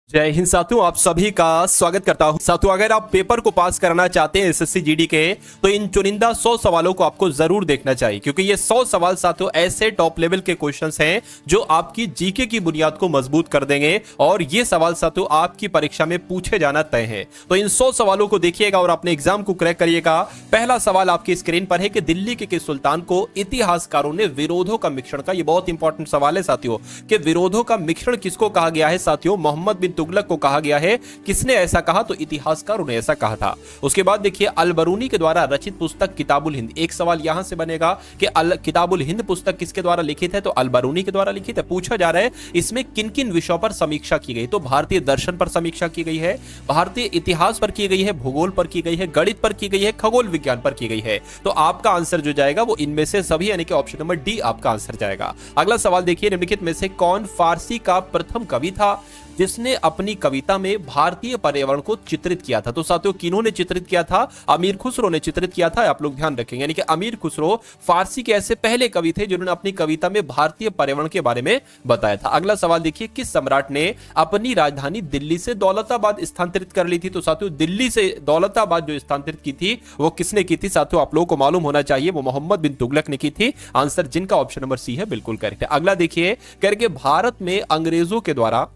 जय हिंद साथियों, आप सभी का स्वागत करता हूं। साथियों, अगर आप पेपर को पास करना चाहते हैं एसएससी जीडी के, तो इन चुनिंदा 100 सवालों को आपको जरूर देखना चाहिए, क्योंकि ये 100 सवाल साथियों ऐसे टॉप लेवल के क्वेश्चंस हैं जो आपकी जीके की बुनियाद को मजबूत कर देंगे और ये सवाल साथियों आपकी परीक्षा में पूछे जाना तय है। तो इन 100 सवालों को देखिएगा और अपने एग्जाम को क्रैक करिएगा। पहला सवाल आपकी स्क्रीन पर है कि दिल्ली के किस सुल्तान को इतिहासकारों ने विरोधों का मिश्रण का, ये बहुत इंपॉर्टेंट सवाल है साथियों, कि विरोधों का मिश्रण किसको कहा गया है। साथियों, मोहम्मद बिन तुगलक को कहा गया है। किसने ऐसा कहा? तो इतिहासकारों ने ऐसा कहा था। उसके बाद देखिए, अल-बरूनी के द्वारा रचित पुस्तक किताबुल हिंद, एक सवाल यहां से बनेगा कि किताबुल हिंद पुस्तक किसके द्वारा लिखित है? तो अल-बरूनी के द्वारा लिखित है। पूछा जा रहा है इसमें किन किन विषयों पर समीक्षा की गई? तो भारतीय दर्शन पर समीक्षा की गई है, भारतीय इतिहास पर की गई है, भूगोल पर की गई है, गणित पर की गई है, खगोल विज्ञान पर की गई है। तो आपका आंसर जो जाएगा वो इनमें से सभी, यानी कि ऑप्शन नंबर डी आपका आंसर जाएगा। अगला सवाल देखिए, निम्नलिखित में से कौन फारसी का प्रथम कवि था जिसने अपनी कविता में भारतीय पर्यावरण को चित्रित किया था? तो साथियों, किन्होंने चित्रित किया था? अमीर खुसरो ने चित्रित किया था। आप लोग ध्यान रखेंगे, यानी कि अमीर खुसरो फारसी के ऐसे पहले कवि थे जिन्होंने अपनी कविता में भारतीय पर्यावरण के बारे में बताया था। अगला सवाल देखिए, किस सम्राट ने अपनी राजधानी दिल्ली से दौलताबाद स्थानांतरित कर ली थी? तो साथियों, दिल्ली से दौलताबाद जो स्थानांतरित की थी वो किसने की थी? साथियों, आप लोगों को मालूम होना चाहिए, वो मोहम्मद बिन तुगलक ने की थी। आंसर जिनका ऑप्शन नंबर सी है बिल्कुल करेक्ट है। अगला देखिए, करके भारत में अंग्रेजों के द्वारा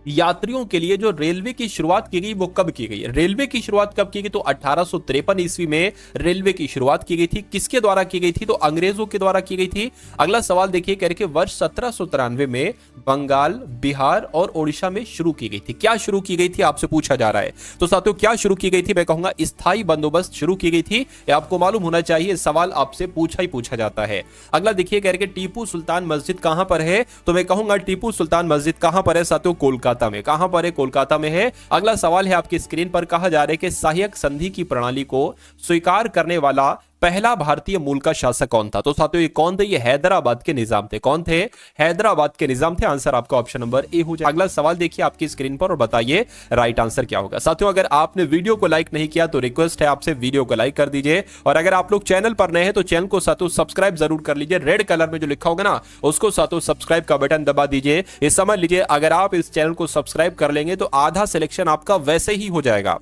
यात्रियों के लिए जो रेलवे की शुरुआत की गई वो कब की गई? रेलवे की शुरुआत कब की गई? तो 1853 ईस्वी में रेलवे की शुरुआत की गई थी। किसके द्वारा की गई थी? तो अंग्रेजों के द्वारा की गई थी। अगला सवाल देखिए, करके वर्ष 1793 में बंगाल, बिहार और ओडिशा में शुरू की गई थी। क्या शुरू की गई थी आपसे पूछा जा रहा है। तो साथियों, क्या शुरू की गई थी? मैं कहूंगा स्थायी बंदोबस्त शुरू की गई थी। ये आपको मालूम होना चाहिए, सवाल आपसे पूछा ही पूछा जाता है। अगला देखिए, करके टीपू सुल्तान मस्जिद कहां पर है? तो मैं कहूंगा टीपू सुल्तान मस्जिद कहां पर है साथियों? कोलकाता में। कहां पर है? कोलकाता में है। अगला सवाल है आपकी स्क्रीन पर, कहा जा रहा है कि सहायक संधि की प्रणाली को स्वीकार करने वाला पहला भारतीय मूल का शासक कौन था? तो साथियों, ये कौन थे? ये हैदराबाद के निजाम थे। कौन थे? हैदराबाद के निजाम थे। आंसर आपका ऑप्शन नंबर ए हो जाएगा। अगला सवाल देखिए आपकी स्क्रीन पर और बताइए राइट आंसर क्या होगा। साथियों, अगर आपने वीडियो को लाइक नहीं किया तो रिक्वेस्ट है आपसे, वीडियो को लाइक कर दीजिए। और अगर आप लोग चैनल पर नए हैं तो चैनल को साथियों सब्सक्राइब जरूर कर लीजिए। रेड कलर में जो लिखा होगा ना, उसको साथियों सब्सक्राइब का बटन दबा दीजिए। ये समझ लीजिए, अगर आप इस चैनल को सब्सक्राइब कर लेंगे तो आधा सिलेक्शन आपका वैसे ही हो जाएगा।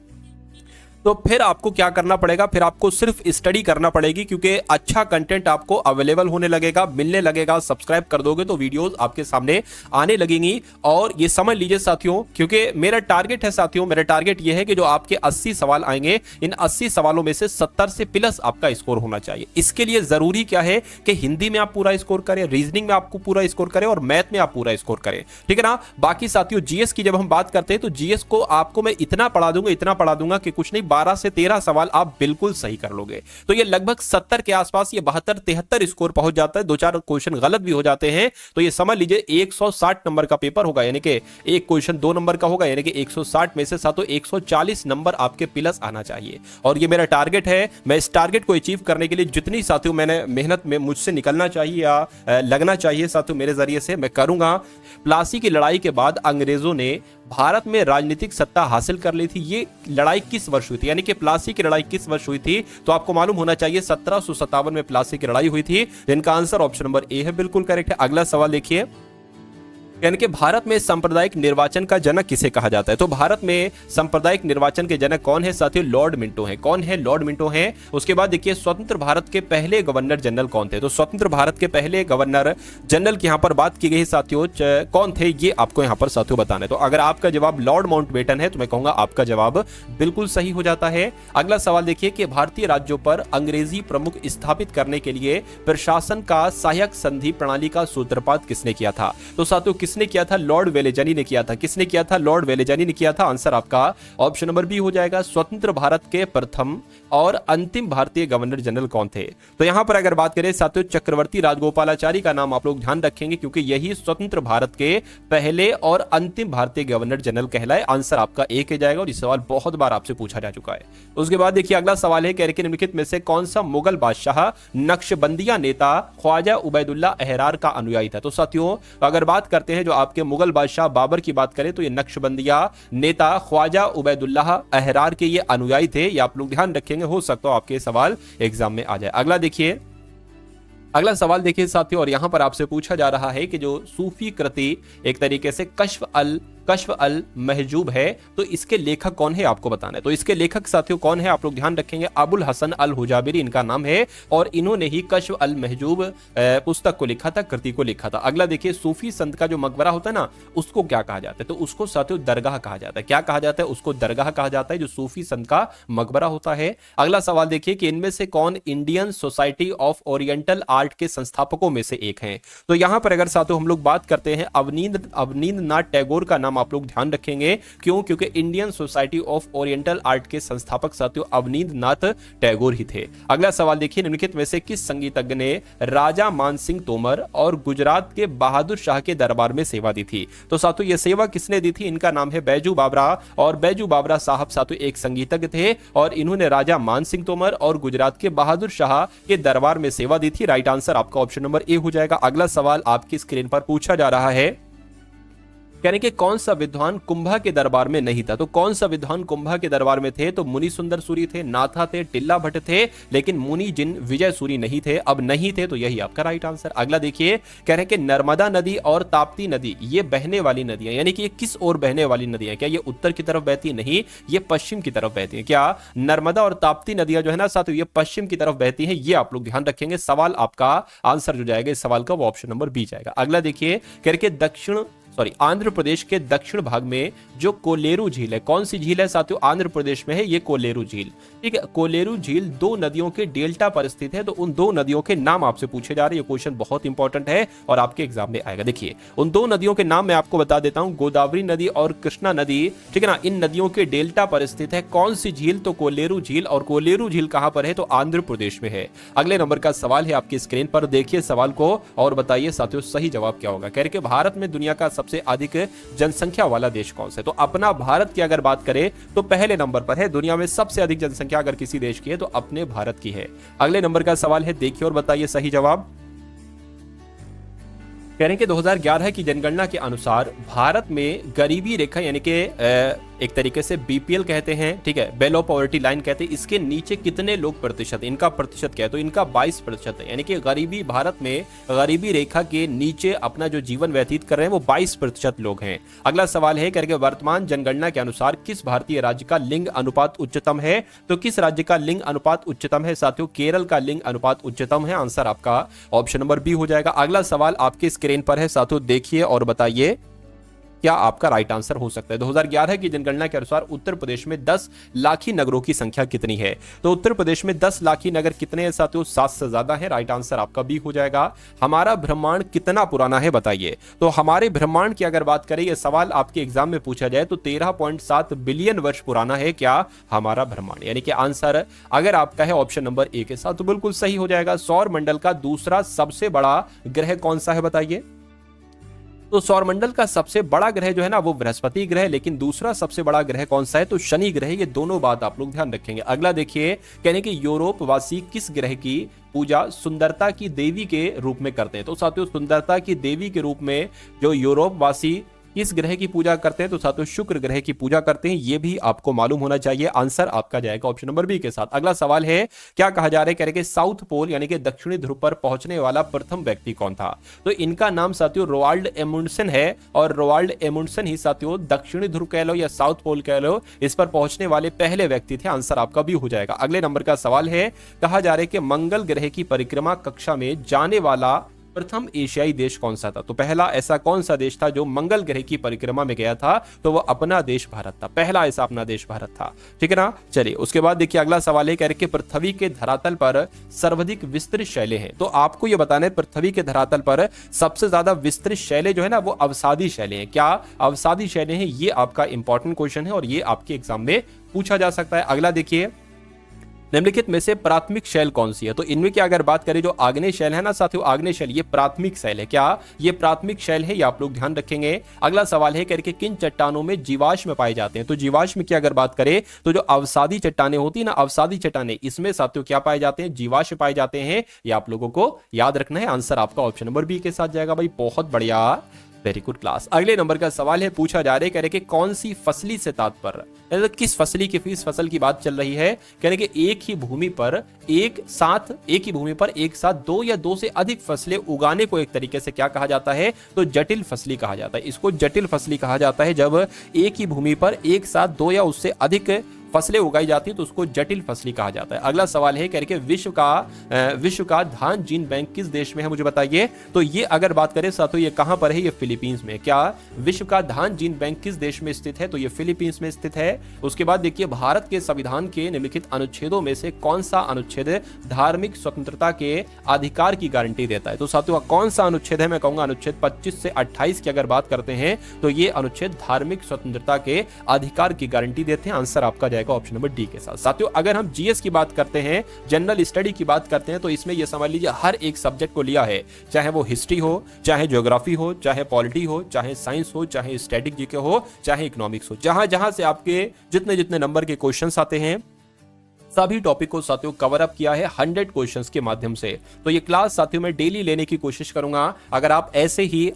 तो फिर आपको क्या करना पड़ेगा? फिर आपको सिर्फ स्टडी करना पड़ेगी, क्योंकि अच्छा कंटेंट आपको अवेलेबल होने लगेगा, मिलने लगेगा। सब्सक्राइब कर दोगे तो वीडियोस आपके सामने आने लगेंगी। और ये समझ लीजिए साथियों, क्योंकि मेरा टारगेट है साथियों, मेरा टारगेट ये है कि जो आपके 80 सवाल आएंगे, इन 80 सवालों में से 70 से प्लस आपका स्कोर होना चाहिए। इसके लिए जरूरी क्या है कि हिंदी में आप पूरा स्कोर करें, रीजनिंग में आपको पूरा स्कोर करें और मैथ में आप पूरा स्कोर करें, ठीक है ना। बाकी साथियों, जीएस की जब हम बात करते हैं तो जीएस को आपको मैं इतना पढ़ा दूंगा कि कुछ नहीं, 12 से 13 सवाल आप बिल्कुल सही कर लोगे। तो ये लगभग 70 के आसपास, ये 72-73 स्कोर पहुंच जाता है। दो चार क्वेश्चन गलत भी हो जाते हैं तो ये समझ लीजिए 160 नंबर का पेपर होगा, यानी कि एक क्वेश्चन 2 नंबर का होगा, यानी कि 160 में से साथों 140 नंबर आपके प्लस आना चाहिए। और ये मेरा टारगेट है। मैं इस टारगेट को अचीव करने के लिए जितनी साथियों मैंने मेहनत में मुझसे निकलना चाहिए या लगना चाहिए साथियों मेरे जरिए से, मैं करूंगा। प्लासी की लड़ाई के बाद अंग्रेजों ने भारत में राजनीतिक सत्ता हासिल कर ली थी। ये लड़ाई किस वर्ष हुई थी, यानी कि प्लासी की लड़ाई किस वर्ष हुई थी? तो आपको मालूम होना चाहिए 1757 में प्लासी की लड़ाई हुई थी, जिनका आंसर ऑप्शन नंबर ए है बिल्कुल करेक्ट है। अगला सवाल देखिए, यानी कि भारत में सांप्रदायिक निर्वाचन का जनक किसे कहा जाता है? तो भारत में सांप्रदायिक निर्वाचन के जनक कौन है साथियों? लॉर्ड मिंटो हैं। कौन है? लॉर्ड मिंटो हैं। उसके बाद देखिए, स्वतंत्र भारत के पहले गवर्नर जनरल कौन थे? तो स्वतंत्र भारत के पहले गवर्नर जनरल की यहां पर बात की गई साथियों, कौन थे ये आपको यहां पर साथियों बताना है। तो अगर आपका जवाब लॉर्ड माउंटबेटन है तो मैं कहूंगा आपका जवाब बिल्कुल सही हो जाता है। अगला सवाल देखिए कि भारतीय राज्यों पर अंग्रेजी प्रमुख स्थापित करने के लिए प्रशासन का सहायक संधि प्रणाली का सूत्रपात किसने किया था? तो साथियों, किसने किया था? लॉर्ड वेलेजनी ने किया था। किसने किया था? लॉर्ड वेलेजनी ने किया था। आंसर आपका ऑप्शन नंबर बी हो जाएगा। स्वतंत्र भारत के प्रथम और अंतिम भारतीय गवर्नर जनरल कौन थे? तो यहां पर अगर बात करें साथियों, चक्रवर्ती राजगोपालाचारी का नाम आप लोग ध्यान रखेंगे, क्योंकि यही स्वतंत्र भारत के पहले और अंतिम भारतीय गवर्नर जनरल कहलाए। आंसर आपका एक हो जाएगा और ये सवाल बहुत बार आपसे पूछा जा चुका है। उसके बाद देखिए अगला सवाल है कि निम्नलिखित में से कौन सा मुगल बादशाह नक्शबंदिया नेता ख्वाजा उबैदुल्ला अहरार का अनुयायी था? तो साथियों, अगर बात करते हैं जो आपके मुगल बादशाह बाबर की बात करें तो ये नक्शबंदिया नेता ख्वाजा उबैदुल्लाह अहरार के ये अनुयायी थे। ये आप लोग ध्यान रखेंगे, हो सकता है आपके सवाल एग्जाम में आ जाए। अगला देखिए, अगला सवाल देखिए साथियों, और यहां पर आपसे पूछा जा रहा है कि जो सूफी कृति एक तरीके से कश्फ अल महजूब है, तो इसके लेखक कौन है आपको बताना है। तो इसके लेखक साथियों कौन है आप लोग ध्यान रखेंगे, अबुल हसन अल हुजाबिरी इनका नाम है और इन्होंने ही कश्फ अल महजूब पुस्तक को लिखा था, कृति को लिखा था। अगला देखिए, सूफी संत का जो मकबरा होता है ना, उसको क्या कहा जाता है, तो उसको साथियों दरगाह कहा जाता है। क्या कहा जाता है, उसको दरगाह कहा जाता है, जो सूफी संत का मकबरा होता है। अगला सवाल देखिए कि इनमें से कौन Indian society of oriental art के संस्थापकों में से एक हैं। तो यहां पर अगर साथियों हम लोग बात करते हैं अवनींद्रनाथ टैगोर का नाम आप लोग ध्यान रखेंगे। क्यों, क्योंकि Indian society of oriental art के संस्थापक साथियों अवनींद्रनाथ टैगोर ही थे। अगला सवाल देखिए, निम्नलिखित में से किस संगीतज्ञ ने राजा मान सिंह तोमर और गुजरात के बहादुर शाह के दरबार में सेवा दी थी। तो साथियों ये सेवा किसने दी थी, इनका नाम है बैजू बाबरा। और बैजू बाबरा साहब साथियों एक संगीतज्ञ थे और इन्होंने राजा मान सिंह तोमर और गुजरात के बहादुर शाह के दरबार में सेवा दी थी। राइट आंसर आपका ऑप्शन नंबर ए हो जाएगा। अगला सवाल आपकी स्क्रीन पर पूछा जा रहा है, कह रहे कि कौन सा विद्वान कुंभा के दरबार में नहीं था। तो कौन सा विद्वान कुंभा के दरबार में थे, तो मुनि सुंदर सूरी थे, नाथा थे, टिल्ला भट्ट थे, लेकिन मुनि जिन विजय सूरी नहीं थे। अब नहीं थे तो यही आपका राइट आंसर। अगला देखिए, कह रहे कि नर्मदा नदी और ताप्ती नदी ये बहने वाली नदियां, यानी कि ये किस ओर बहने वाली नदियां, क्या ये उत्तर की तरफ बहती है, नहीं ये पश्चिम की तरफ बहती है। क्या नर्मदा और ताप्ती नदियां जो है ना साथियों ये पश्चिम की तरफ बहती है, ये आप लोग ध्यान रखेंगे। सवाल आपका आंसर जो जाएगा इस सवाल का वो ऑप्शन नंबर बी जाएगा। अगला देखिए, कह रहे कि आंध्र प्रदेश के दक्षिण भाग में जो कोलेरू झील है, कौन सी झील है साथियों, आंध्र प्रदेश में है ये कोलेरू झील। ठीक है, कोलेरू झील दो नदियों के डेल्टा पर स्थित है। तो उन दो नदियों के नाम आपसे पूछे जा रहे हैं। ये क्वेश्चन बहुत इंपॉर्टेंट है और आपके एग्जाम में आएगा। देखिए उन दो नदियों के नाम मैं आपको बता देता हूं, गोदावरी नदी और कृष्णा नदी। ठीक है ना, इन नदियों के डेल्टा पर स्थित है कौन सी झील, तो कोलेरू झील। और कोलेरू झील कहां पर है, तो आंध्र प्रदेश में है। अगले नंबर का सवाल है आपकी स्क्रीन पर, देखिए सवाल को और बताइए साथियों सही जवाब क्या होगा। कह रहे कि भारत में दुनिया का सबसे अधिक जनसंख्या वाला देश कौन सा है। तो अपना भारत की अगर बात करें तो पहले नंबर पर है। दुनिया में सबसे अधिक जनसंख्या अगर किसी देश की है तो अपने भारत की है। अगले नंबर का सवाल है, देखिए और बताइए सही जवाब। कह रहे हैं कि 2011 की जनगणना के अनुसार भारत में गरीबी रेखा यानी कि एक तरीके से बीपीएल कहते हैं, ठीक है, बेलो पॉवर्टी लाइन कहते हैं, इसके नीचे कितने लोग प्रतिशत, इनका प्रतिशत क्या है, तो इनका 22% है। यानी कि गरीबी, भारत में गरीबी रेखा के नीचे अपना जो जीवन व्यतीत कर रहे हैं वो 22% लोग हैं। अगला सवाल है, करके वर्तमान जनगणना के अनुसार किस भारतीय राज्य का लिंग अनुपात उच्चतम है। तो किस राज्य का लिंग अनुपात उच्चतम है साथियों, केरल का लिंग अनुपात उच्चतम है। आंसर आपका ऑप्शन नंबर बी हो जाएगा। अगला सवाल आपके स्क्रीन पर है साथियों, देखिए और बताइए क्या आपका राइट आंसर हो सकता है। 2011 की जनगणना के अनुसार उत्तर प्रदेश में 10 लाखी नगरों की संख्या कितनी है। तो उत्तर प्रदेश में 10 लाखी नगर कितने हैं साथियों, 7 से ज्यादा है। राइट आंसर आपका बी हो जाएगा। हमारा ब्रह्मांड कितना पुराना है बताइए। तो हमारे ब्रह्मांड की अगर बात करें, यह सवाल आपके एग्जाम में पूछा जाए तो 13.7 बिलियन वर्ष पुराना है क्या हमारा ब्रह्मांड। यानी कि आंसर अगर आपका है ऑप्शन नंबर ए के साथ तो बिल्कुल सही हो जाएगा। सौर मंडल का दूसरा सबसे बड़ा ग्रह कौन सा है बताइए। तो सौरमंडल का सबसे बड़ा ग्रह जो है ना वो बृहस्पति ग्रह, लेकिन दूसरा सबसे बड़ा ग्रह कौन सा है, तो शनि ग्रह। ये दोनों बात आप लोग ध्यान रखेंगे। अगला देखिए, कहने कि यूरोप वासी किस ग्रह की पूजा सुंदरता की देवी के रूप में करते हैं। तो साथियों सुंदरता की देवी के रूप में जो यूरोप वासी किस ग्रह की पूजा करते हैं, तो साथियों शुक्र ग्रह की पूजा करते हैं। ये भी आपको मालूम होना चाहिए। आंसर आपका जाएगा ऑप्शन नंबर बी के साथ। अगला सवाल है, क्या कहा जा रहा है, कह रहे कि साउथ पोल यानी कि दक्षिणी ध्रुव पर पहुंचने वाला प्रथम व्यक्ति कौन था। तो इनका नाम साथियों रोवाल्ड एमुंडसन है और रोवाल्ड एमुंडसन ही साथियों दक्षिणी ध्रुव कह लो या साउथ पोल कह लो, इस पर पहुंचने वाले पहले व्यक्ति थे। आंसर आपका भी हो जाएगा। अगले नंबर का सवाल है, कहा जा रहा है कि मंगल ग्रह की परिक्रमा कक्षा में जाने वाला प्रथम एशियाई देश कौन सा था। तो पहला ऐसा कौन सा देश था जो मंगल ग्रह की परिक्रमा में गया था, तो वह अपना देश भारत था। पहला ऐसा अपना देश भारत था। ठीक है ना। चलिए उसके बाद देखिए अगला सवाल है, कह रहे कि पृथ्वी के धरातल पर सर्वाधिक विस्तृत शैलें हैं। तो आपको यह बताना है पृथ्वी के धरातल पर सबसे ज्यादा विस्तृत शैलें जो है ना वो अवसादी शैलें हैं। क्या अवसादी शैलें हैं, ये आपका इंपॉर्टेंट क्वेश्चन है और ये आपके एग्जाम में पूछा जा सकता है। अगला देखिए, निम्नलिखित में से प्राथमिक शैल कौन सी है। तो इनमें क्या अगर बात करें, जो आग्नेय शैल है ना साथियों, आग्नेय शैल ये प्राथमिक शैल है। क्या ये प्राथमिक शैल है, ये आप लोग ध्यान रखेंगे। अगला सवाल है, करके किन चट्टानों में जीवाश्म पाए जाते हैं। तो जीवाश्म की अगर बात करें तो जो अवसादी चट्टानें होती है ना, अवसादी चट्टानें, इसमें साथियों क्या पाए जाते हैं, जीवाश्म पाए जाते हैं। ये आप लोगों को याद रखना है। आंसर आपका ऑप्शन नंबर बी के साथ जाएगा। भाई बहुत बढ़िया। Very good class. अगले नंबर का सवाल है, पूछा जा रहा है, कह रहे कि कौन सी फसली से तात्पर्य, किस फसली की किस फसल की बात चल रही है। कह रहे कि एक ही भूमि पर एक साथ दो या दो से अधिक फसलें उगाने को एक तरीके से क्या कहा जाता है, तो जटिल फसली कहा जाता है। इसको जटिल फसली कहा जाता है जब एक ही भूमि पर एक साथ दो या उससे अधिक फसलें उगाई जाती है तो उसको जटिल फसली कहा जाता है। अगला सवाल है, कह रहे कि विश्व का धान जीन बैंक किस देश में है, मुझे बताइए। तो ये अगर बात करें साथियों, ये कहां पर है, ये फिलीपींस में। क्या विश्व का धान जीन बैंक किस देश में स्थित है, तो ये फिलीपींस में स्थित है। उसके बाद देखिए, भारत के संविधान के निम्नलिखित अनुच्छेदों में से कौन सा अनुच्छेद धार्मिक स्वतंत्रता के अधिकार की गारंटी देता है। तो साथियों कौन सा अनुच्छेद है, मैं कहूंगा अनुच्छेद 25 से 28 की अगर बात करते हैं तो ये अनुच्छेद धार्मिक स्वतंत्रता के अधिकार की गारंटी देते हैं। आंसर आपका ऑप्शन नंबर डी के साथ। साथियों अगर हम जीएस की बात करते हैं, जनरल स्टडी की बात करते हैं, तो इसमें यह समझ लीजिए हर एक सब्जेक्ट को लिया है, चाहे वो हिस्ट्री हो, चाहे ज्योग्राफी हो, चाहे पॉलिटी हो, चाहे साइंस हो, चाहे स्टैटिक जीके हो, चाहे इकोनॉमिक्स हो, जहां जहां से आपके जितने जितने नंबर के क्वेश्चंस आते हैं सभी टॉपिक को साथियों कवर अप किया है 100 क्वेश्चंस के माध्यम से। तो ये क्लास साथियों मैं डेली लेने की कोशिश करूंगा। अगर आप ऐसे ही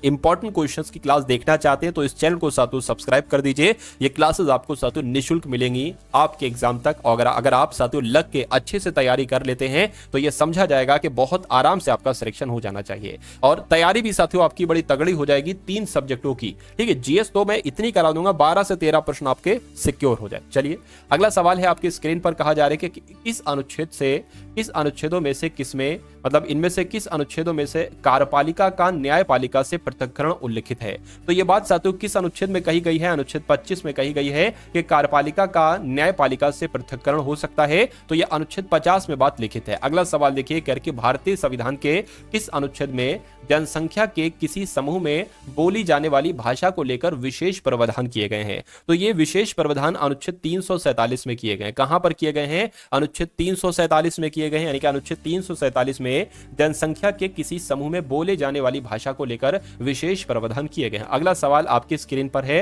इंपॉर्टेंट क्वेश्चंस की क्लास देखना चाहते हैं तो इस चैनल को साथियों सब्सक्राइब कर दीजिए। ये क्लासेस आपको साथियों निःशुल्क मिलेंगी आपके एग्जाम तक। और अगर आप साथियों लग के अच्छे से तैयारी कर लेते हैं तो ये समझा जाएगा कि बहुत आराम से आपका सिलेक्शन हो जाना चाहिए। और तैयारी भी साथियों आपकी बड़ी तगड़ी हो जाएगी 3 सब्जेक्टों की। ठीक है, जीएस तो मैं इतनी करा दूंगा 12 से 13 प्रश्न आपके सिक्योर हो जाए। चलिए अगला सवाल है, आपकी स्क्रीन पर कहा जा रहा है कि किस अनुच्छेदों में से किसमें, मतलब इनमें से किस अनुच्छेदों में से कार्यपालिका का न्यायपालिका से पृथक्करण उल्लिखित है। तो ये बात साथियों किस अनुच्छेद में कही गई है, अनुच्छेद 25 में कही गई है कि कार्यपालिका का न्यायपालिका से पृथक्करण हो सकता है। तो ये अनुच्छेद 50 में बात लिखित है। अगला सवाल देखिए, करके भारतीय संविधान के किस अनुच्छेद में जनसंख्या के किसी समूह में बोली जाने वाली भाषा को लेकर विशेष प्रावधान किए गए हैं। तो ये विशेष प्रावधान अनुच्छेद 347 में किए गए। कहां पर किए गए हैं, अनुच्छेद 347 में किए गए हैं। यानी कि अनुच्छेद 347 में जनसंख्या के किसी समूह में बोले जाने वाली भाषा को लेकर विशेष प्रावधान किए गए हैं। अगला सवाल आपकी स्क्रीन पर है,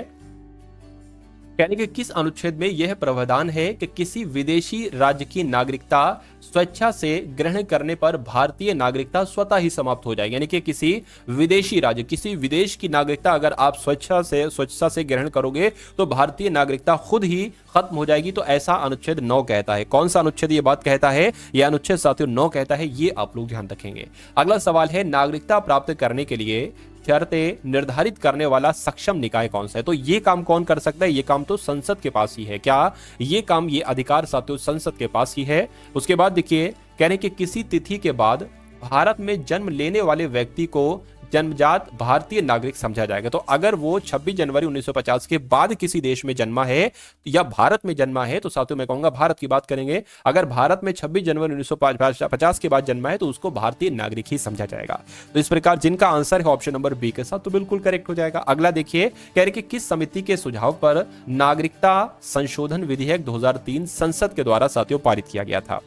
कहने के किस अनुच्छेद में यह प्रावधान है कि किसी विदेशी राज्य की नागरिकता स्वेच्छा से ग्रहण करने पर भारतीय नागरिकता स्वतः ही समाप्त हो जाएगी। यानी कि किसी विदेशी राज्य, किसी विदेश की नागरिकता अगर आप स्वेच्छा से ग्रहण करोगे तो भारतीय नागरिकता खुद ही खत्म हो जाएगी। तो ऐसा अनुच्छेद 9 कहता है। कौन सा अनुच्छेद ये बात कहता है, यह अनुच्छेद साथियों 9 कहता है। ये आप लोग ध्यान रखेंगे। अगला सवाल है, नागरिकता प्राप्त करने के लिए शर्तें निर्धारित करने वाला सक्षम निकाय कौन सा है। तो ये काम कौन कर सकता है, ये काम तो संसद के पास ही है। क्या ये काम, ये अधिकार साथियों संसद के पास ही है। उसके बाद देखिए, कह रहे कि किसी तिथि के बाद भारत में जन्म लेने वाले व्यक्ति को जन्मजात भारतीय नागरिक समझा जाएगा। तो अगर वो 26 जनवरी 1950 के बाद किसी देश में जन्मा है या भारत में जन्मा है, तो साथियों मैं कहूंगा भारत की बात करेंगे, अगर भारत में 26 जनवरी 1950 के बाद जन्मा है तो उसको भारतीय नागरिक ही समझा जाएगा। तो इस प्रकार जिनका आंसर है ऑप्शन नंबर बी के साथ, तो बिल्कुल करेक्ट हो जाएगा। अगला देखिए, कह रहे कि किस समिति के सुझाव पर नागरिकता संशोधन विधेयक 2003 संसद के द्वारा साथियों पारित किया गया था।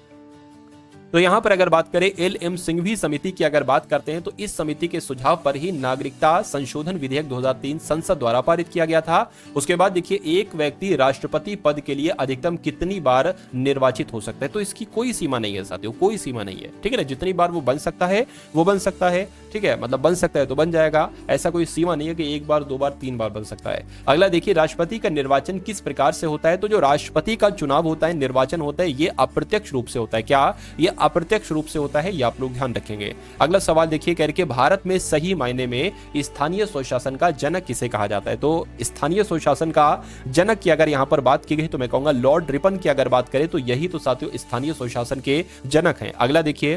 तो यहां पर अगर बात करें एल.एम. सिंघवी समिति की अगर बात करते हैं तो इस समिति के सुझाव पर ही नागरिकता संशोधन विधेयक 2003 संसद द्वारा पारित किया गया था। उसके बाद देखिए, एक व्यक्ति राष्ट्रपति पद के लिए अधिकतम कितनी बार निर्वाचित हो सकता है। तो इसकी कोई सीमा नहीं है साथियों, कोई सीमा नहीं है। ठीक है ना, जितनी बार वो बन सकता है वो बन सकता है। ठीक है, मतलब बन सकता है तो बन जाएगा, ऐसा कोई सीमा नहीं है कि 1 बार 2 बार 3 बार बन सकता है। अगला देखिए, राष्ट्रपति का निर्वाचन किस प्रकार से होता है। तो जो राष्ट्रपति का चुनाव होता है, निर्वाचन होता है, ये अप्रत्यक्ष रूप से होता है। क्या ये अप्रत्यक्ष रूप से होता है, ये आप लोग ध्यान रखेंगे। अगला सवाल देखिए, कह रहे भारत में सही मायने में स्थानीय स्वशासन का जनक किसे कहा जाता है। तो स्थानीय स्वशासन का जनक की अगर यहां पर बात की गई तो मैं कहूंगा लॉर्ड रिपन की अगर बात करें तो यही तो साथियों स्थानीय स्वशासन के जनक हैं। अगला देखिए,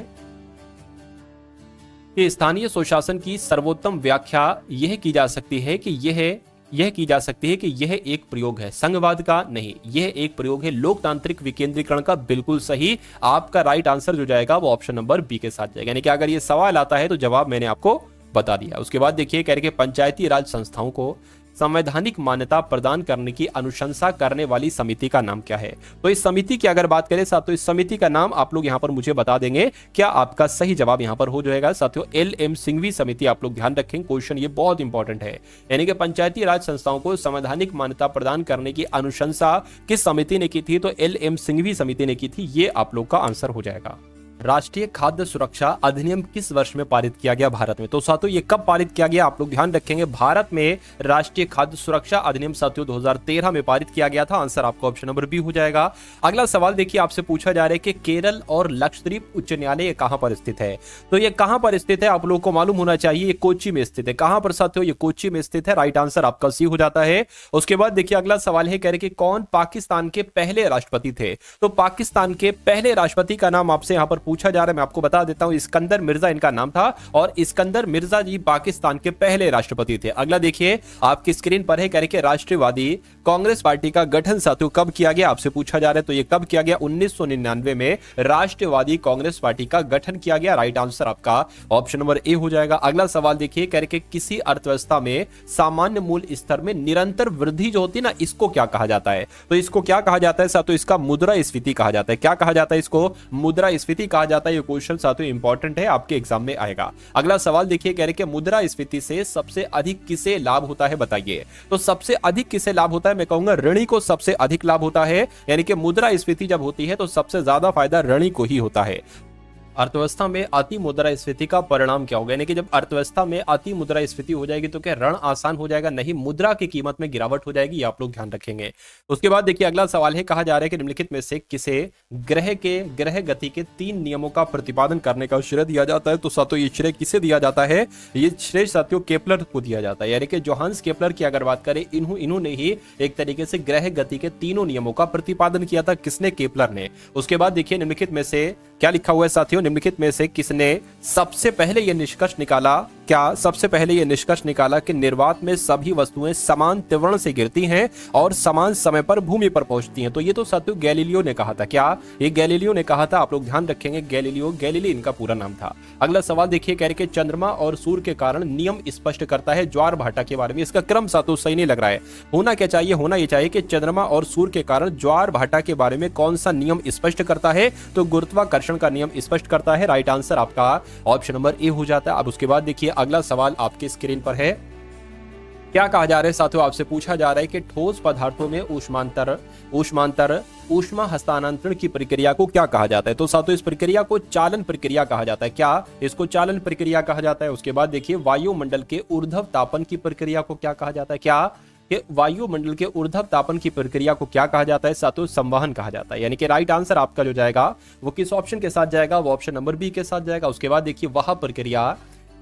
कि स्थानीय स्वशासन की सर्वोत्तम व्याख्या यह की जा सकती है कि यह की जा सकती है कि यह एक प्रयोग है संघवाद का, नहीं, यह एक प्रयोग है लोकतांत्रिक विकेंद्रीकरण का। बिल्कुल सही, आपका राइट आंसर जो जाएगा वो ऑप्शन नंबर बी के साथ जाएगा। यानी कि अगर ये सवाल आता है तो जवाब मैंने आपको बता दिया। उसके बाद देखिए, कह रहे कि पंचायती राज संस्थाओं को संवैधानिक मान्यता प्रदान करने की अनुशंसा करने वाली समिति का नाम क्या है। तो इस समिति की अगर बात करें साथियों, इस समिति का नाम आप लोग यहां पर मुझे बता देंगे, क्या आपका सही जवाब यहां पर हो जाएगा साथियों एल.एम. सिंघवी समिति। आप लोग ध्यान रखें, क्वेश्चन ये बहुत इंपॉर्टेंट है। यानी कि पंचायती राज संस्थाओं को संवैधानिक मान्यता प्रदान करने की अनुशंसा किस समिति ने की थी, तो एल.एम. सिंघवी समिति ने की थी। ये आप लोग का आंसर हो जाएगा। राष्ट्रीय खाद्य सुरक्षा अधिनियम किस वर्ष में पारित किया गया भारत में? तो साथियों ये कब पारित किया गया आप लोग ध्यान रखेंगे। भारत में राष्ट्रीय खाद्य सुरक्षा अधिनियम साथियों 2013 में पारित किया गया था। आंसर आपको ऑप्शन नंबर बी हो जाएगा। अगला सवाल देखिए, आपसे पूछा जा रहा है कि केरल और लक्षद्वीप उच्च न्यायालय कहां पर स्थित है? तो ये कहां पर स्थित है आप लोगों को मालूम होना चाहिए। ये कोच्चि में स्थित है। कहां पर साथियों? ये कोच्चि में स्थित है। राइट आंसर आपका सी हो जाता है। उसके बाद देखिए अगला सवाल है, कह रहे कि कौन पाकिस्तान के पहले राष्ट्रपति थे? तो पाकिस्तान के पहले राष्ट्रपति का नाम आपसे यहां पर पूछा जा रहा है। मैं आपको बता देता हूं, इस्कंदर मिर्जा इनका नाम था और इस्कंदर मिर्जा जी पाकिस्तान के पहले राष्ट्रपति थे। अगला देखिए आपकी स्क्रीन पर है, कह रहे कि राष्ट्रवादी कांग्रेस पार्टी का गठन साथियों कब किया गया? आपसे पूछा जा रहा है। तो ये कब किया गया? 1999 में राष्ट्रवादी कांग्रेस पार्टी का गठन किया गया। राइट आंसर आपका ऑप्शन नंबर ए हो जाएगा। अगला सवाल देखिए, कह रहे कि किसी अर्थव्यवस्था में सामान्य मूल्य स्तर में निरंतर वृद्धि जो होती है ना, इसको क्या कहा जाता है? तो इसको क्या कहा जाता है साथियों? इसका मुद्रास्फीति कहा जाता है। क्या कहा जाता है? इसको मुद्रास्फीति कहा जाता है। ये क्वेश्चन साथियों इंपॉर्टेंट है, आपके एग्जाम में आएगा। अगला सवाल देखिए, कह रहे कि मुद्रास्फीति से सबसे अधिक किसे लाभ होता है बताइए? तो सबसे अधिक किसे लाभ होता है? मैं कहूंगा ऋणी को सबसे अधिक लाभ होता है। यानी कि मुद्रास्फीति जब होती है तो सबसे ज्यादा फायदा ऋणी को ही होता है। अर्थव्यवस्था में अति मुद्रास्फीति का परिणाम क्या होगा? यानी कि जब अर्थव्यवस्था में अति मुद्रास्फीति हो जाएगी तो क्या ऋण आसान हो जाएगा? नहीं, मुद्रा की कीमत में गिरावट हो जाएगी। ये आप लोग ध्यान रखेंगे। उसके बाद देखिए अगला सवाल है, कहा जा रहा है कि निम्नलिखित में से किसे ग्रह गति के 3 नियमों का प्रतिपादन करने का श्रेय दिया जाता है? तो साथियों ये श्रेय किसे दिया जाता है? ये श्रेय साथियों केपलर को दिया जाता है। यानी कि जोहान्स केपलर की अगर बात करें, इन्होंने ही एक तरीके से ग्रह गति के तीनों नियमों का प्रतिपादन किया था। किसने? केपलर ने। उसके बाद देखिए निम्नलिखित में से क्या लिखा हुआ है साथियों? निम्नलिखित में से किसने सबसे पहले यह निष्कर्ष निकाला? क्या सबसे पहले यह निष्कर्ष निकाला कि निर्वात में सभी वस्तुएं समान त्वरण से गिरती हैं और समान समय पर भूमि पर पहुंचती हैं? तो ये तो साथियों गैलीलियो ने कहा था। क्या ये गैलीलियो ने कहा था? आप लोग ध्यान रखेंगे, गैलीली इनका पूरा नाम था। अगला सवाल देखिए, कह रहे कि चंद्रमा और सूर्य के कारण नियम स्पष्ट करता है ज्वार भाटा के बारे में। इसका क्रम साथियों सही नहीं लग रहा है। होना क्या चाहिए? होना यह चाहिए कि चंद्रमा और सूर्य के कारण ज्वार भाटा के बारे में कौन सा नियम स्पष्ट करता है? तो गुरुत्वाकर्षण का नियम स्पष्ट करता है। राइट आंसर आपका ऑप्शन नंबर ए हो जाता है। अब उसके बाद देखिए अगला सवाल आपकी स्क्रीन पर है। क्या कहा जा रहा है साथियों? आपसे पूछा जा रहा है कि ठोस पदार्थों में ऊष्मा हस्तांतरण की प्रक्रिया को क्या कहा जाता है? तो साथियों इस प्रक्रिया को चालन प्रक्रिया कहा जाता है। क्या इसको चालन प्रक्रिया कहा जाता है? उसके बाद देखिए वायुमंडल के ऊर्ध्व तापन की प्रक्रिया को क्या कहा जाता है? क्या कि वायुमंडल के ऊर्ध्व तापन की प्रक्रिया को क्या कहा जाता है साथियों? संवहन कहा जाता है। यानी कि राइट आंसर आपका जो जाएगा वो किस ऑप्शन के साथ जाएगा? वो ऑप्शन नंबर बी के साथ जाएगा। उसके बाद देखिए वह प्रक्रिया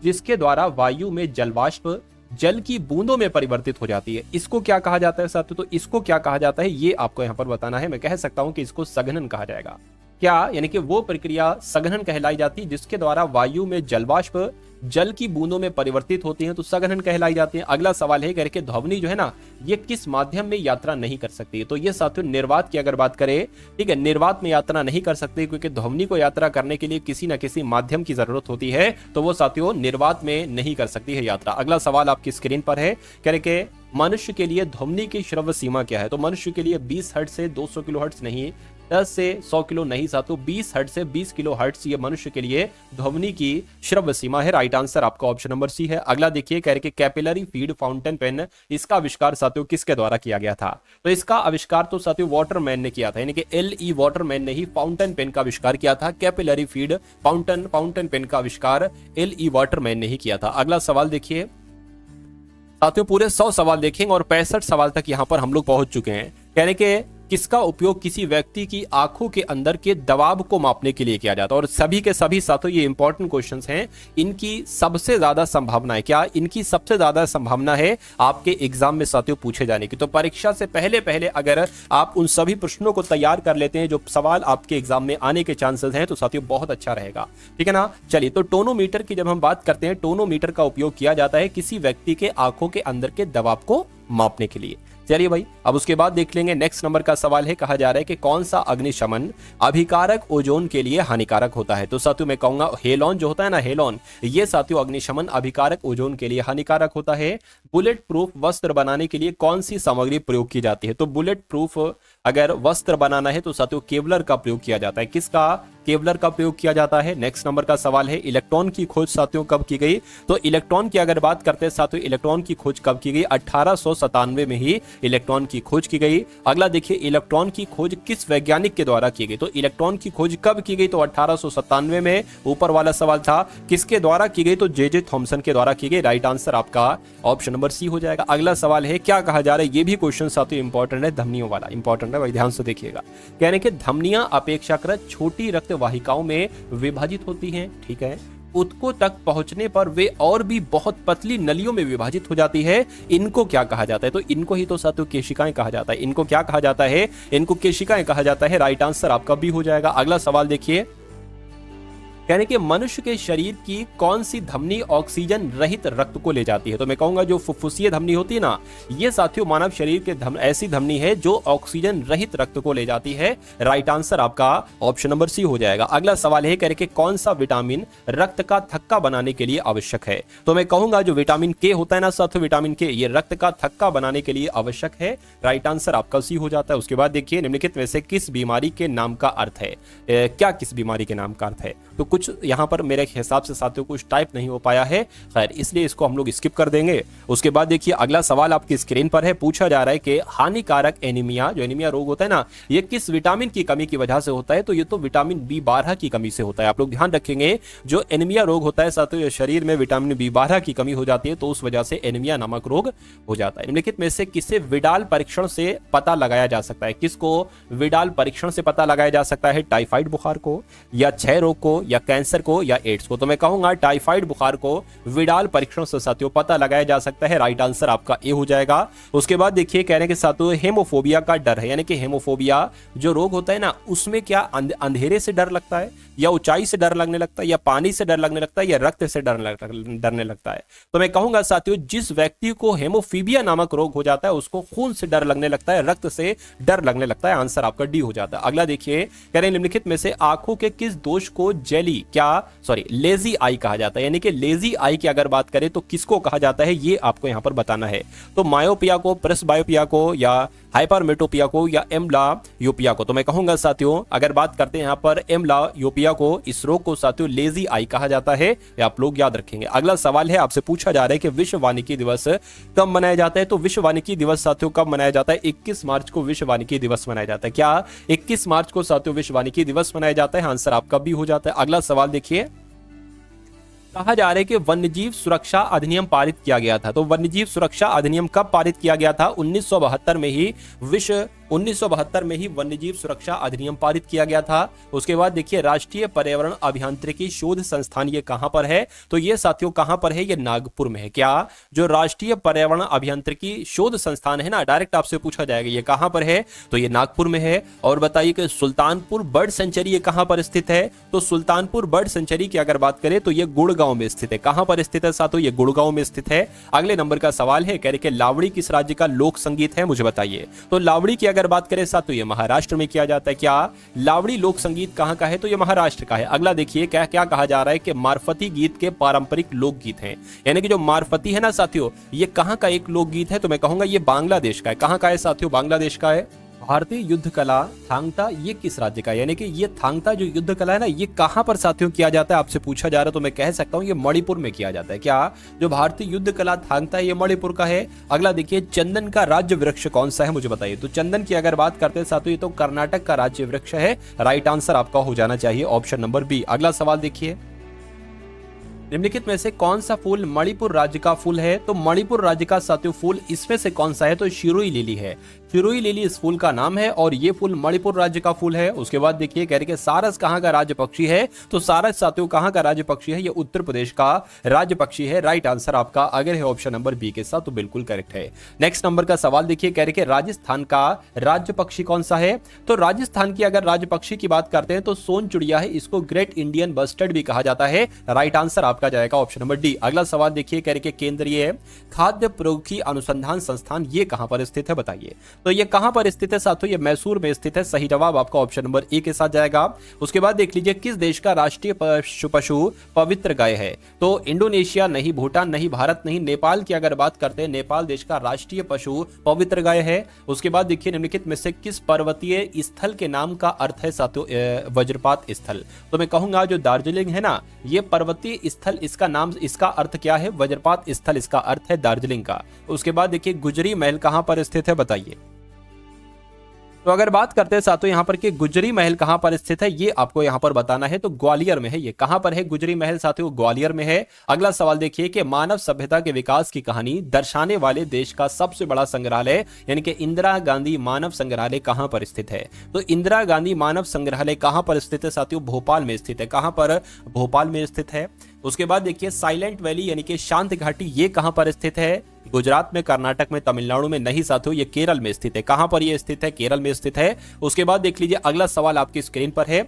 जिसके द्वारा वायु में जलवाष्प जल की बूंदों में परिवर्तित हो जाती है, इसको क्या कहा जाता है साथियों? तो इसको क्या कहा जाता है ये आपको यहां पर बताना है। मैं कह सकता हूं कि इसको संघनन कहा जाएगा। क्या? यानी कि वो प्रक्रिया संघनन कहलाई जाती है जिसके द्वारा वायु में जलवाष्प जल की बूंदों में परिवर्तित होती हैं, तो संघनन कहलाई जाती है। अगला सवाल है कि ध्वनि जो है ना, ये किस माध्यम में यात्रा नहीं कर सकती है? तो ये साथियों निर्वात की अगर बात करें, ठीक है, निर्वात में यात्रा नहीं कर सकती क्योंकि ध्वनि को यात्रा करने के लिए किसी न किसी माध्यम की जरूरत होती है, तो वो साथियों निर्वात में नहीं कर सकती है यात्रा। अगला सवाल आपकी स्क्रीन पर है, कह रहे कि मनुष्य के लिए ध्वनि की श्रव्य सीमा क्या है? तो मनुष्य के लिए 20 हर्ट्ज से 200 किलो हर्ट्ज नहीं, 10 से 100 किलो नहीं साथियों, 20 हर्ट्ज से 20 किलो हर्ट्ज ये मनुष्य के लिए ध्वनि की श्रव्य सीमा है। राइट आंसर आपका ऑप्शन नंबर सी है। अगला देखिए, कह रहे कि कैपिलरी फीड फाउंटेन पेन, इसका आविष्कार साथियों किसके द्वारा किया गया था? तो इसका आविष्कार तो साथियों वाटरमैन ने किया था। यानी कि LE वाटरमैन ने ही फाउंटेन पेन का आविष्कार किया था। कैपिलरी फीड फाउंटेन पेन का आविष्कार LE वाटरमैन ने ही किया था। अगला सवाल देखिए साथियों, पूरे 100 सवाल देखेंगे और 65 सवाल तक यहां पर हम लोग पहुंच चुके हैं। कहने के किसका उपयोग किसी व्यक्ति की आंखों के अंदर के दबाव को मापने के लिए किया जाता है? और सभी के सभी साथियों ये इंपॉर्टेंट क्वेश्चंस हैं। इनकी सबसे ज्यादा संभावना है, क्या इनकी सबसे ज्यादा संभावना है आपके एग्जाम में साथियों पूछे जाने की? तो परीक्षा से पहले अगर आप उन सभी प्रश्नों को तैयार कर लेते हैं जो सवाल आपके एग्जाम में आने के चांसेस हैं, तो साथियों बहुत अच्छा रहेगा। ठीक है ना? चलिए, तो टोनोमीटर की जब हम बात करते हैं, टोनोमीटर का उपयोग किया जाता है किसी व्यक्ति के आंखों के अंदर के दबाव को मापने के लिए। चलिए भाई, अब उसके बाद देख लेंगे नेक्स्ट नंबर का सवाल है। कहा जा रहा है कि कौन सा अग्निशमन अभिकारक ओजोन के लिए हानिकारक होता है? तो साथियों मैं कहूंगा हेलोन जो होता है ना, हेलोन, ये साथियों अग्निशमन अभिकारक ओजोन के लिए हानिकारक होता है। बुलेट प्रूफ वस्त्र बनाने के लिए कौन सी सामग्री प्रयोग की जाती है? तो बुलेट प्रूफ अगर वस्त्र बनाना है तो साथियों केवलर का प्रयोग किया जाता है। किसका? केवलर का प्रयोग किया जाता है। नेक्स्ट नंबर का सवाल है इलेक्ट्रॉन की खोज साथियों कब की गई? तो इलेक्ट्रॉन की अगर बात करते हैं साथियों, इलेक्ट्रॉन की खोज कब की गई? 1897 में ही इलेक्ट्रॉन की खोज की गई। अगला देखिए इलेक्ट्रॉन की खोज किस वैज्ञानिक के द्वारा की गई? तो इलेक्ट्रॉन की खोज कब की गई? तो 1897 में। ऊपर वाला सवाल था किसके द्वारा की गई? तो जे थॉमसन के द्वारा की गई। राइट आंसर आपका ऑप्शन नंबर सी हो जाएगा। अगला सवाल है क्या कहा जा रहा है? ये भी क्वेश्चन साथियों इंपॉर्टेंट है, धमनियों वाला इंपॉर्टेंट है भाई, ध्यान से देखिएगा। कहने के धमनियां अपेक्षाकृत छोटी रक्त वाहिकाओं में विभाजित होती हैं, ठीक है। ऊतकों तक पहुंचने पर वे और भी बहुत पतली नलियों में विभाजित हो जाती है। इनको क्या कहा जाता है? तो इनको ही तो साथियों केशिकाएं कहा जाता है। इनको क्या कहा जाता है? इनको केशिकाएं कहा जाता है। राइट आंसर आपका भी हो जाएगा। अगला सवाल देखिए, यानी कि मनुष्य के शरीर की कौन सी धमनी ऑक्सीजन रहित रक्त को ले जाती है? तो मैं कहूंगा जो फुफ्फुसीय धमनी होती है ना, ये साथियों मानव शरीर के ऐसी धमनी है जो ऑक्सीजन रहित रक्त को ले जाती है। राइट आंसर आपका ऑप्शन नंबर सी हो जाएगा। अगला सवाल है कह कौन सा विटामिन रक्त का थक्का बनाने के लिए आवश्यक है? तो मैं कहूंगा जो विटामिन के होता है ना साथियों, विटामिन के, ये रक्त का थक्का बनाने के लिए आवश्यक है। राइट आंसर आपका सी हो जाता है। उसके बाद देखिए निम्नलिखित में से किस बीमारी के नाम का अर्थ है? क्या किस बीमारी के नाम का अर्थ है? तो कुछ यहां पर मेरे हिसाब से साथियों कुछ टाइप नहीं हो पाया है, खैर इसलिए इसको हम लोग स्किप कर देंगे। उसके बाद देखिए अगला सवाल आपकी स्क्रीन पर है, पूछा जा रहा है कि हानिकारक एनीमिया, जो एनीमिया रोग होता है ना, ये किस विटामिन की कमी की वजह से होता है? तो ये तो विटामिन B12 की कमी से होता है। आप लोग ध्यान रखेंगे जो एनीमिया रोग होता है साथियों, शरीर में विटामिन B12 की कमी हो जाती है, तो उस वजह से एनीमिया नामक रोग हो जाता है। निम्नलिखित में से किसे विडाल परीक्षण से पता लगाया जा सकता है? किसको विडाल परीक्षण से पता लगाया जा सकता है? टाइफाइड बुखार को, या क्षय रोग को, या कैंसर को, या एड्स को? तो मैं कहूंगा टाइफाइड बुखार को विडाल परीक्षण से साथियों पता लगाया जा सकता है। राइट आंसर आपका ए हो जाएगा। उसके बाद देखिए कहने के साथियों हेमोफोबिया का डर है, यानी कि हेमोफोबिया जो रोग होता है ना, उसमें क्या अंधेरे से डर लगता है, या ऊंचाई से डर लगने लगता है, या पानी से डर लगने लगता है, या रक्त से डरने लगता है? तो मैं कहूंगा साथियों जिस व्यक्ति को हेमोफीबिया नामक रोग हो जाता है उसको खून से डर लगने लगता है, रक्त से डर लगने लगता है। आंसर आपका डी हो जाता है। अगला देखिए कह रहे हैं निम्नलिखित में से आंखों के किस दोष को लेजी आई कहा जाता है? यानी कि लेजी आई की अगर बात करें तो किसको कहा जाता है, ये आपको यहां पर बताना है। तो मायोपिया को, प्रेसबायोपिया को, या हाइपरमेट्रोपिया को, या एम्ब्लायोपिया को? तो मैं कहूंगा साथियों अगर बात करते हैं यहां पर एम्ब्लायोपिया को, इस रोग को साथियों लेजी आई कहा जाता है, ये आप लोग याद रखेंगे। अगला सवाल है आपसे पूछा जा रहा है कि विश्व वानिकी दिवस कब मनाया जाता है? तो विश्व वानिकी दिवस साथियों कब मनाया जाता है? 21 मार्च को विश्व वानिकी दिवस मनाया जाता है। क्या 21 मार्च को साथियों विश्व वानिकी दिवस मनाया जाता है? आंसर आपका भी हो जाता है। अगला सवाल देखिए, कहा जा रहा है कि वन्यजीव सुरक्षा अधिनियम पारित किया गया था। तो वन्यजीव सुरक्षा अधिनियम कब पारित किया गया था? 1972 में ही 1972 में ही वन्यजीव सुरक्षा अधिनियम पारित किया गया था। उसके बाद देखिए राष्ट्रीय पर्यावरण अभियांत्रिकी शोध संस्थान ये कहां पर है? तो ये साथियों कहां पर है? ये नागपुर में है। क्या जो राष्ट्रीय पर्यावरण अभियांत्रिकी शोध संस्थान है ना, डायरेक्ट आपसे पूछा जाएगा ये कहां पर है? तो ये नागपुर में है। और बताइए कि सुल्तानपुर बर्ड सेंचुरी ये कहां पर स्थित है? तो सुल्तानपुर बर्ड सेंचुरी की अगर बात करें तो ये गुड़गांव में स्थित है। कहां पर स्थित है साथियों? ये गुड़गांव में स्थित है। अगले नंबर का सवाल है कह रहे कि लावड़ी किस राज्य का लोक संगीत है? मुझे बताइए। तो लावड़ी की अगर बात करें साथियों ये महाराष्ट्र में किया जाता है। क्या लावड़ी लोक संगीत कहां का है? तो ये महाराष्ट्र का है। अगला देखिए क्या क्या कहा जा रहा है कि मारफती गीत के पारंपरिक लोकगीत हैं, यानी कि जो मारफती है ना साथियों, ये कहां का एक लोकगीत है? तो मैं कहूंगा ये बांग्लादेश का है। कहां का है साथियों? बांग्लादेश का है। भारतीय युद्ध कला थांगता ये किस राज्य का है? यानी कि ये थांगता जो युद्ध कला है ना, ये कहां पर साथियों किया जाता है? आपसे पूछा जा रहा है तो मैं कह सकता हूं ये मणिपुर में किया जाता है। क्या जो भारतीय युद्ध कला थांगता है ये मणिपुर का है। अगला देखिए चंदन का राज्य वृक्ष कौन सा है? मुझे बताइए। तो चंदन की अगर बात करते हैं साथियों ये तो कर्नाटक का राज्य वृक्ष है। राइट आंसर आपका हो जाना चाहिए ऑप्शन नंबर बी। अगला सवाल देखिए, निम्नलिखित में से कौन सा फूल मणिपुर राज्य का फूल है? तो मणिपुर राज्य का साथियों फूल इसमें से कौन सा है? तो शिरुई लिली है। शिरुई लिली इस फूल का नाम है और ये फूल मणिपुर राज्य का फूल है। उसके बाद देखिए कह रहे कि सारस कहां का राज्य पक्षी है? तो सारस साथियों कहां का राज्य पक्षी है? ये उत्तर प्रदेश का राज्य पक्षी है। राइट आंसर आपका अगर है ऑप्शन नंबर बी के साथ तो बिल्कुल करेक्ट है। नेक्स्ट नंबर का सवाल देखिए कह रहे कि राजस्थान का राज्य पक्षी कौन सा है? तो राजस्थान की अगर राज्य पक्षी की बात करते हैं तो सोन चिड़िया है, इसको ग्रेट इंडियन बस्टर्ड भी कहा जाता है। राइट आंसर आपका जाएगा ऑप्शन नंबर डी। अगला सवाल देखिए कह रहे कि केंद्रीय खाद्य प्रौद्योगिकी अनुसंधान संस्थान ये कहां पर स्थित है? बताइए। तो ये कहां पर स्थित है साथियों, ये मैसूर में स्थित है। सही जवाब आपका ऑप्शन नंबर ए के साथ जाएगा। उसके बाद देख लीजिए किस देश का राष्ट्रीय पशु पवित्र गाय है। तो इंडोनेशिया नहीं, भूटान नहीं, भारत नहीं, नेपाल की अगर बात करते हैं, नेपाल देश का राष्ट्रीय पशु पवित्र गाय है। उसके बाद देखिए निम्नलिखित में से किस पर्वतीय स्थल के नाम का अर्थ है साथियों वज्रपात स्थल। तो मैं कहूंगा जो दार्जिलिंग है ना, ये पर्वतीय स्थल, इसका नाम, इसका अर्थ क्या है, वज्रपात स्थल इसका अर्थ है दार्जिलिंग का। उसके बाद देखिए गुजरी महल कहां पर स्थित है, बताइए। तो अगर बात करते हैं साथियों यहाँ पर कि गुजरी महल कहां पर स्थित है, ये आपको यहाँ पर बताना है। तो ग्वालियर में है। ये कहां पर है गुजरी महल साथियों, ग्वालियर में है। अगला सवाल देखिए कि मानव सभ्यता के विकास की कहानी दर्शाने वाले देश का सबसे बड़ा संग्रहालय यानी कि इंदिरा गांधी मानव संग्रहालय कहां पर स्थित है। तो इंदिरा गांधी मानव संग्रहालय कहां पर स्थित है साथियों, भोपाल में स्थित है। कहां पर, भोपाल में स्थित है। उसके बाद देखिए साइलेंट वैली यानी कि शांत घाटी, ये कहां पर स्थित है, गुजरात में, कर्नाटक में, तमिलनाडु में नहीं साथियों, ये केरल में स्थित है। कहां पर ये स्थित है, केरल में स्थित है। उसके बाद देख लीजिए अगला सवाल आपकी स्क्रीन पर है,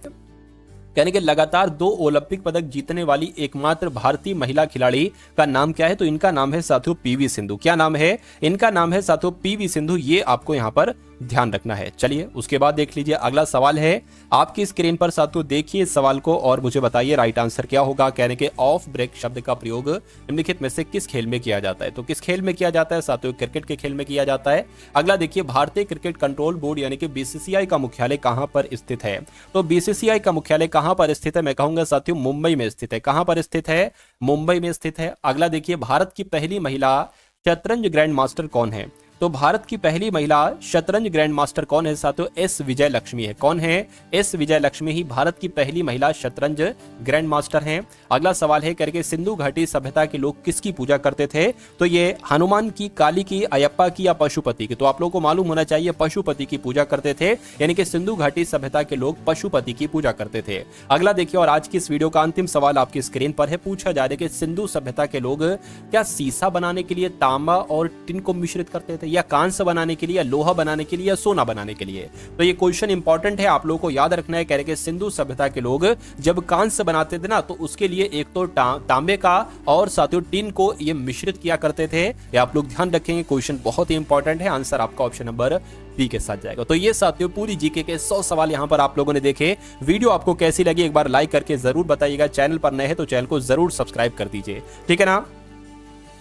यानी कि लगातार 2 ओलंपिक पदक जीतने वाली एकमात्र भारतीय महिला खिलाड़ी का नाम क्या है। तो इनका नाम है साथियों पीवी सिंधु। क्या नाम है, इनका नाम है साथियों पीवी सिंधु। ये आपको यहां पर ध्यान रखना है। चलिए उसके बाद देख लीजिए अगला सवाल है आपकी स्क्रीन पर साथियों, देखिए इस सवाल को और मुझे बताइए राइट आंसर क्या होगा। कहने के ऑफ ब्रेक शब्द का प्रयोग निम्नलिखित में से किस खेल में किया जाता है। तो किस खेल में किया जाता है साथियों, क्रिकेट के खेल में किया जाता है। अगला देखिए भारतीय क्रिकेट कंट्रोल बोर्ड यानी कि बीसीसीआई का मुख्यालय कहां पर स्थित है। तो बीसीसीआई का मुख्यालय कहां पर स्थित है, मैं कहूंगा साथियों मुंबई में स्थित है। कहां पर स्थित है, मुंबई में स्थित है। अगला देखिए भारत की पहली महिला शतरंज ग्रैंड मास्टर कौन है। तो भारत की पहली महिला शतरंज ग्रैंड मास्टर कौन है साथियों, एस विजय लक्ष्मी है। कौन है, एस विजय लक्ष्मी ही भारत की पहली महिला शतरंज ग्रैंड मास्टर हैं। अगला सवाल है करके सिंधु घाटी सभ्यता के लोग किसकी पूजा करते थे। तो ये हनुमान की, काली की, अयप्पा की या पशुपति की। तो आप लोगों को मालूम होना चाहिए पशुपति की पूजा करते थे, यानी कि सिंधु घाटी सभ्यता के लोग पशुपति की पूजा करते थे। अगला देखिए और आज की इस वीडियो का अंतिम सवाल आपकी स्क्रीन पर है, पूछा जा रहा है कि सिंधु सभ्यता के लोग क्या शीशा बनाने के लिए तांबा और टिन को मिश्रित करते थे, या कांस्य बनाने के लिए, या लोहा बनाने के लिए, या सोना बनाने के लिए। तो ये क्वेश्चन इंपॉर्टेंट है, आप लोगों को याद रखना है। कह रहे कि सिंधु सभ्यता के लोग जब कांस्य बनाते थे ना, तो उसके लिए एक तो तांबे का और साथियों टिन को ये मिश्रित किया करते थे। ये आप लोग ध्यान रखेंगे, क्वेश्चन बहुत ही इंपॉर्टेंट है। आंसर आपका ऑप्शन नंबर बी के साथ जाएगा। तो ये साथियों पूरी जीके के 100 सवाल यहां पर आप लोगों ने देखे। वीडियो आपको कैसी लगी एक बार लाइक करके जरूर बताइएगा। चैनल पर नए हैं तो चैनल को जरूर सब्सक्राइब कर दीजिए, ठीक है ना।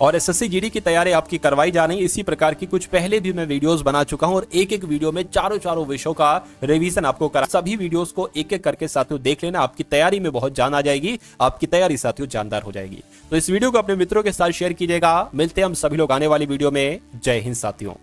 और एसएससी जीडी की तैयारी आपकी करवाई जा रही है। इसी प्रकार की कुछ पहले भी मैं वीडियोस बना चुका हूं और एक एक वीडियो में चारों विषयों का रिवीजन आपको करा। सभी वीडियोस को एक एक करके साथियों देख लेना, आपकी तैयारी में बहुत जान आ जाएगी, आपकी तैयारी साथियों जानदार हो जाएगी। तो इस वीडियो को अपने मित्रों के साथ शेयर कीजिएगा। मिलते हैं हम सभी लोग आने वाली वीडियो में। जय हिंद साथियों।